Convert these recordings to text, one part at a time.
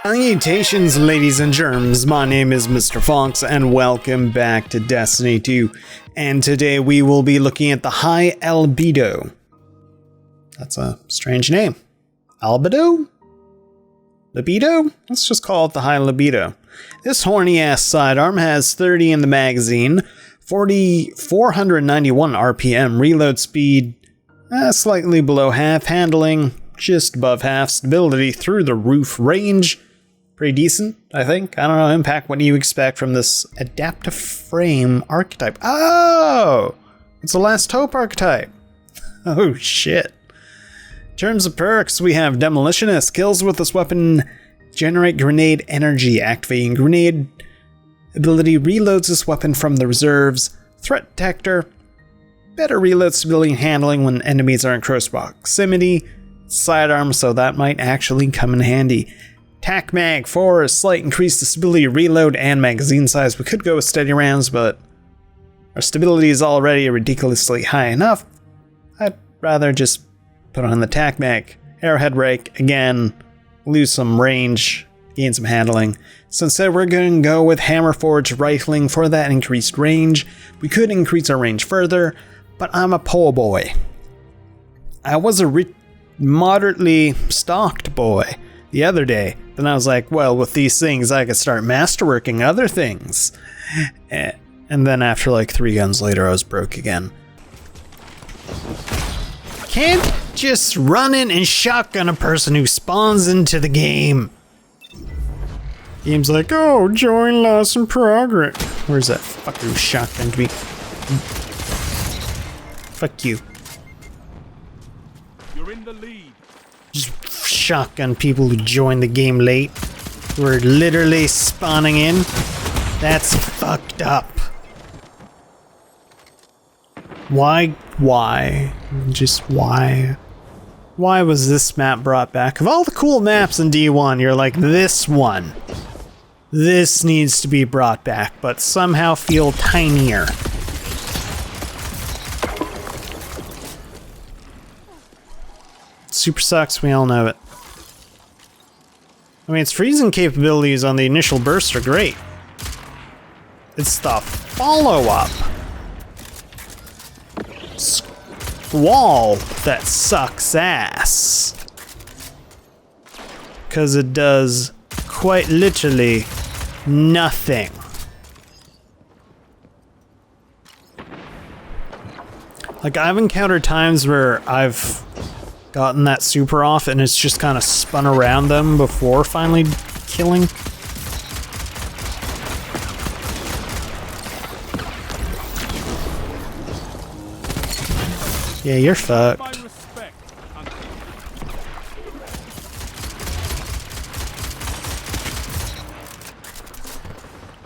Salutations, ladies and germs. My name is Mr. Fox, and welcome back to Destiny 2. And today we will be looking at the High Albedo. That's a strange name. Albedo? Libido? Let's just call it the High Albedo. This horny-ass sidearm has 30 in the magazine, 491 RPM, reload speed slightly below half, handling just above half, stability through the roof, range pretty decent, I think. I don't know, impact, what do you expect from this adaptive frame archetype? Oh! It's the last taupe archetype. Oh shit. In terms of perks, we have Demolitionist. Kills with this weapon generate grenade energy. Activating grenade ability reloads this weapon from the reserves. Threat detector. Better reload stability and handling when enemies are in close proximity. Sidearm, so that might actually come in handy. Tac mag for a slight increase to stability, reload, and magazine size. We could go with steady rounds, but our stability is already ridiculously high enough. I'd rather just put on the tac mag. Arrowhead rake, again, lose some range, gain some handling. So instead we're going to go with hammer forge rifling for that increased range. We could increase our range further, but I'm a poor boy. I was a moderately stocked boy the other day. Then I was like, well, with these things, I could start masterworking other things. And then after like 3 guns later, I was broke again. Can't just run in and shotgun a person who spawns into the game. Game's like, oh, join loss in progress. Where's that fucker who shotgunned me? Fuck you. You're in the lead. Just shotgun people who join the game late. Who are literally spawning in. That's fucked up. Why? Just why? Why was this map brought back? Of all the cool maps in D1, you're like, this one. This needs to be brought back, but somehow feel tinier. Super sucks, we all know it. I mean, its freezing capabilities on the initial burst are great. It's the follow-up. Squall that sucks ass. Because it does quite literally nothing. Like, I've encountered times where I've gotten that super off and it's just kind of spun around them before finally killing. Yeah, you're fucked.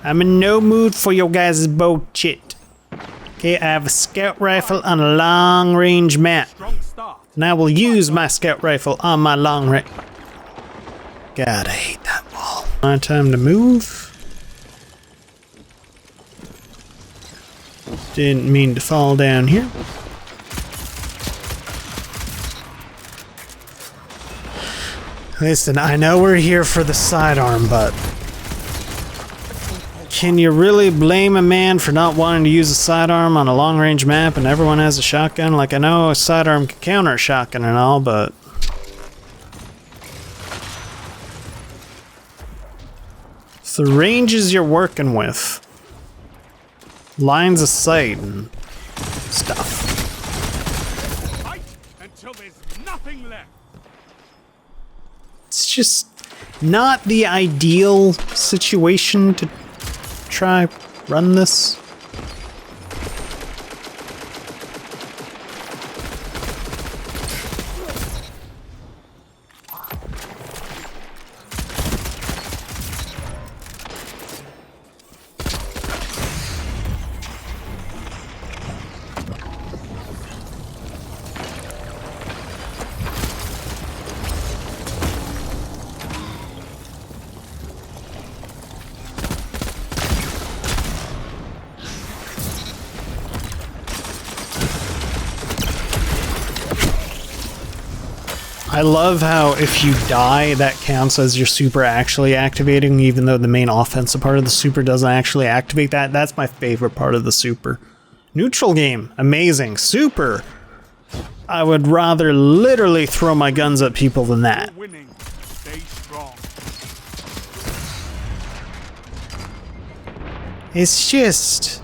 I'm in no mood for your guys' bullshit. Okay, I have a scout rifle on a long range map. And I will use my scout rifle on my long range. God, I hate that wall. My time to move. Didn't mean to fall down here. Listen, I know we're here for the sidearm, but can you really blame a man for not wanting to use a sidearm on a long-range map and everyone has a shotgun? Like, I know a sidearm can counter a shotgun and all, but it's the ranges you're working with. Lines of sight and stuff. Fight until there's nothing left. It's just not the ideal situation to try run this. I love how if you die, that counts as your super actually activating, even though the main offensive part of the super doesn't actually activate that. That's my favorite part of the super. Neutral game, amazing. Super, I would rather literally throw my guns at people than that. Winning. Stay strong. It's just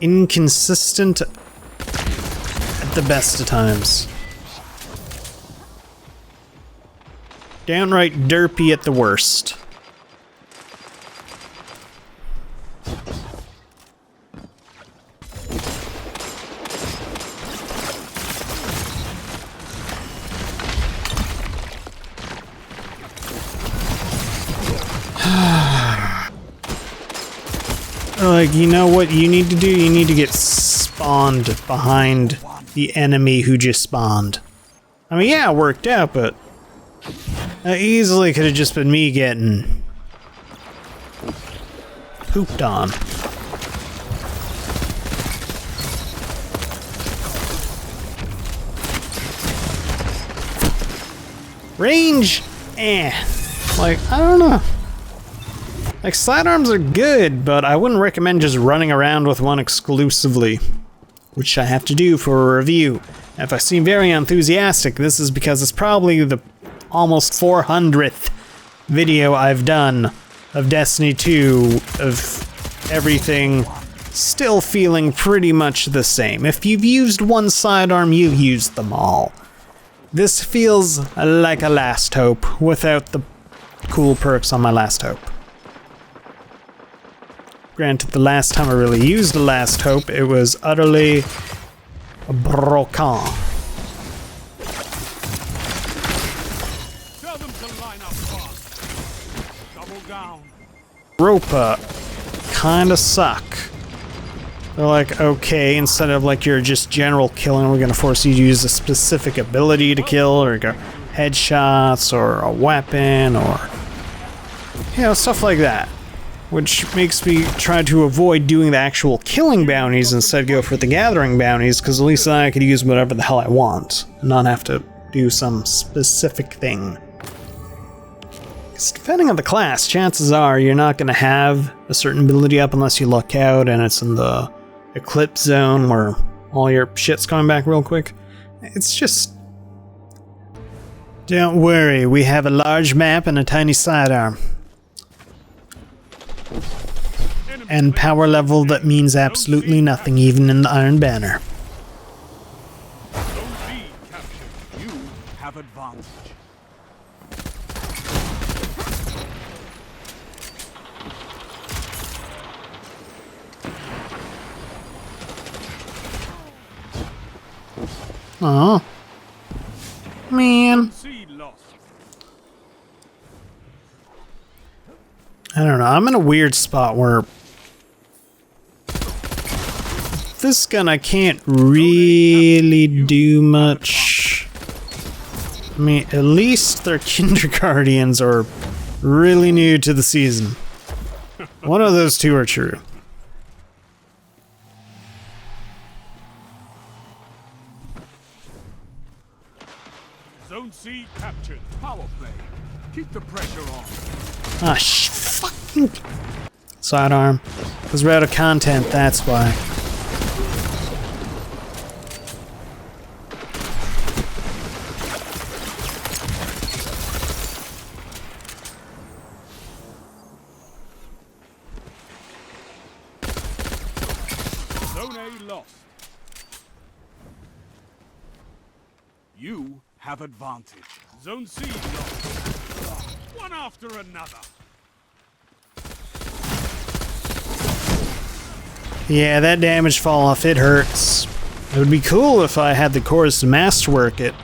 inconsistent at the best of times. Downright derpy at the worst. Like, you know what you need to do? You need to get spawned behind the enemy who just spawned. I mean, yeah, it worked out, but that easily could have just been me getting pooped on. Range? Like, I don't know. Like, sidearms are good, but I wouldn't recommend just running around with one exclusively, which I have to do for a review. If I seem very enthusiastic, this is because it's probably the almost 400th video I've done of Destiny 2, of everything still feeling pretty much the same. If you've used one sidearm, you've used them all. This feels like a Last Hope without the cool perks on my Last Hope. Granted, the last time I really used the Last Hope, it was utterly broken. Tell them to line up fast. Double down. Ropa kinda suck. They're like, okay, instead of like your just general killing, we're gonna force you to use a specific ability to kill, or go headshots, or a weapon, or, you know, stuff like that. Which makes me try to avoid doing the actual killing bounties, instead go for the gathering bounties, because at least then I could use whatever the hell I want, and not have to do some specific thing. Because depending on the class, chances are you're not going to have a certain ability up unless you luck out and it's in the eclipse zone where all your shit's coming back real quick. It's just... Don't worry, we have a large map and a tiny sidearm. And power level that means absolutely nothing, even in the Iron Banner. Zone B captured. You have advantage. Oh, man. C lost. I don't know. I'm in a weird spot where this gun I can't really do much. I mean, at least their kindergartens are really new to the season. One of those two are true. Zone C captured. Power play. Keep the pressure on. Ah, fucking sidearm. Because we're out of content, that's why. Zone A lost. You have advantage. Zone C lost. One after another. Yeah, that damage fall off, it hurts. It would be cool if I had the cores to masterwork it,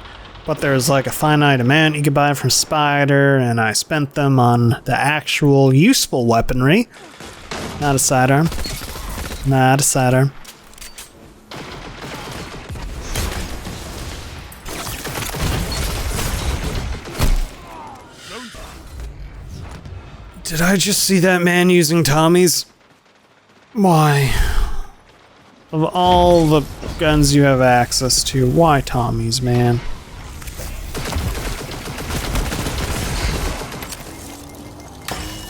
but there's like a finite amount you could buy from Spider, and I spent them on the actual useful weaponry. Not a sidearm. Not a sidearm. Did I just see that man using Tommies? Why? Of all the guns you have access to, why Tommies, man?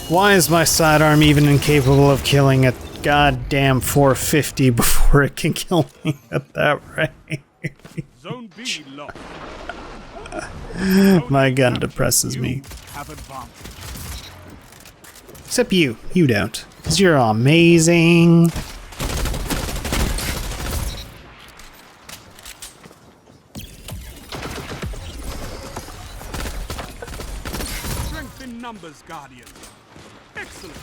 Why is my sidearm even incapable of killing a goddamn 450 before it can kill me at that rate? Zone B lost. My gun depresses me. Have advantage. Except you. You don't. Because you're amazing. Strength in numbers, Guardian. Excellent.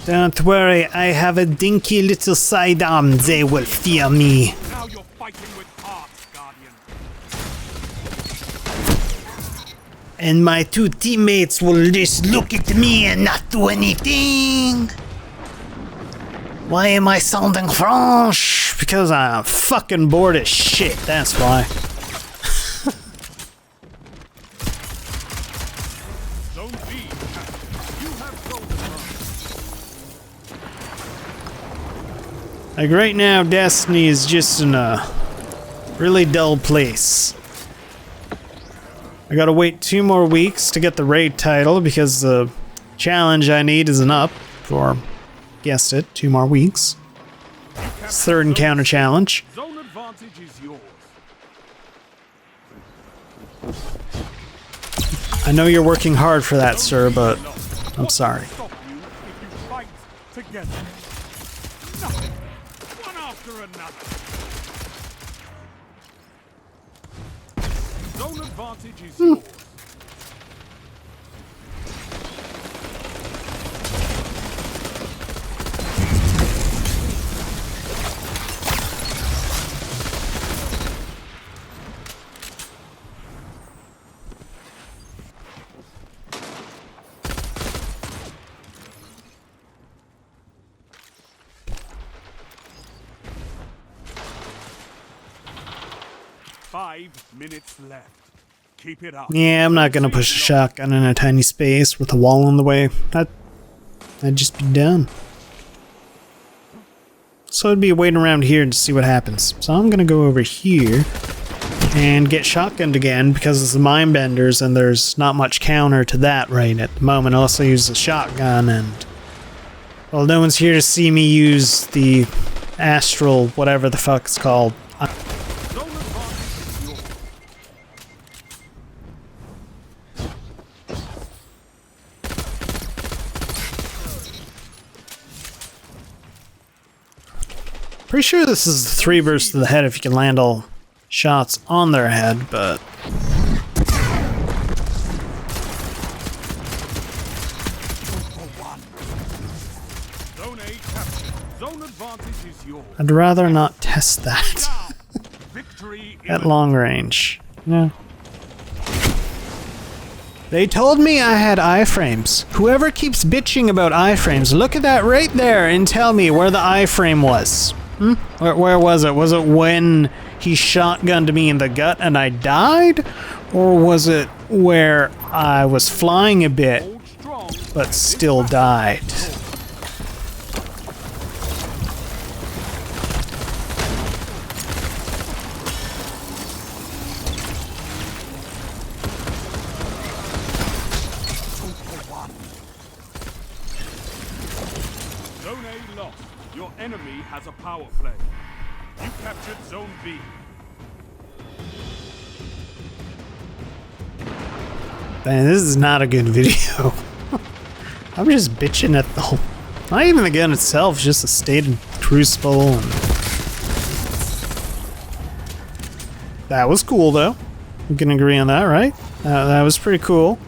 Don't worry, I have a dinky little sidearm. They will fear me. Now you're fighting with heart, Guardian. And my two teammates will just look at me and not do anything. Why am I sounding French? Because I'm fucking bored as shit, that's why. Zone B, you have golden run. Like right now, Destiny is just in a really dull place. I gotta wait 2 more weeks to get the raid title because the challenge I need isn't up for, guessed it, 2 more weeks. It's third encounter challenge. Zone advantage is yours. I know you're working hard for that, sir, but I'm sorry. Stop you if you fight together. Nothing. One after another. Zone advantage is yours. 5 minutes left. Keep it up. Yeah, I'm not gonna push a shotgun in a tiny space with a wall in the way. That'd just be dumb. So I'd be waiting around here to see what happens. So I'm gonna go over here and get shotgunned again because it's the mind benders and there's not much counter to that right at the moment. I'll also use the shotgun and, well, no one's here to see me use the astral whatever the fuck it's called. Pretty sure this is the 3 bursts to the head if you can land all shots on their head, but... Zone A captured. Zone advantage is yours. I'd rather not test that Victory at long range. Yeah. They told me I had iframes. Whoever keeps bitching about iframes, look at that right there and tell me where the iframe was. Where was it? Was it when he shotgunned me in the gut and I died? Or was it where I was flying a bit but still died? Zone A lost. Your enemy has a power play. You captured Zone B. Man, this is not a good video. I'm just bitching at the whole... Not even the gun itself, just the stated crucible and... That was cool though. We can agree on that, right? That was pretty cool.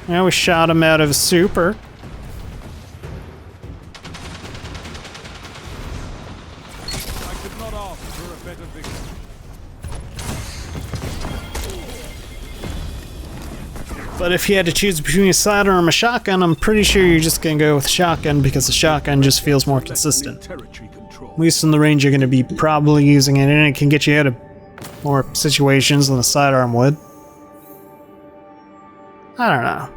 Yeah, we shot him out of a super. I could not ask for a better victory. But if you had to choose between a sidearm and a shotgun, I'm pretty sure you're just gonna go with shotgun because the shotgun just feels more consistent. Territory control. At least in the range you're gonna be probably using it, and it can get you out of more situations than a sidearm would. I don't know.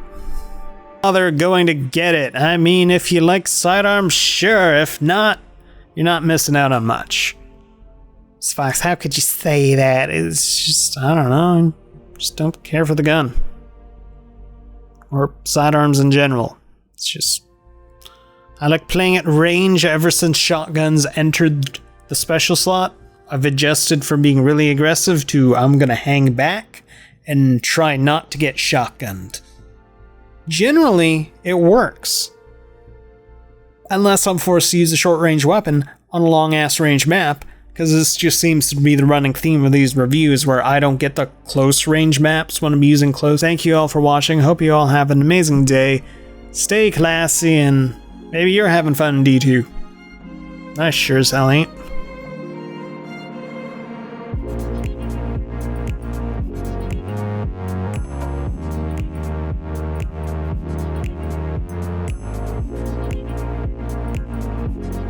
Oh, they're going to get it. I mean, if you like sidearms, sure. If not, you're not missing out on much. Fox, how could you say that? It's just, I don't know. I just don't care for the gun. Or sidearms in general. It's just, I like playing at range ever since shotguns entered the special slot. I've adjusted from being really aggressive to I'm gonna hang back and try not to get shotgunned. Generally, it works. Unless I'm forced to use a short-range weapon on a long-ass range map, because this just seems to be the running theme of these reviews where I don't get the close-range maps when I'm using close. Thank you all for watching. Hope you all have an amazing day. Stay classy, and maybe you're having fun in D2. I sure as hell ain't.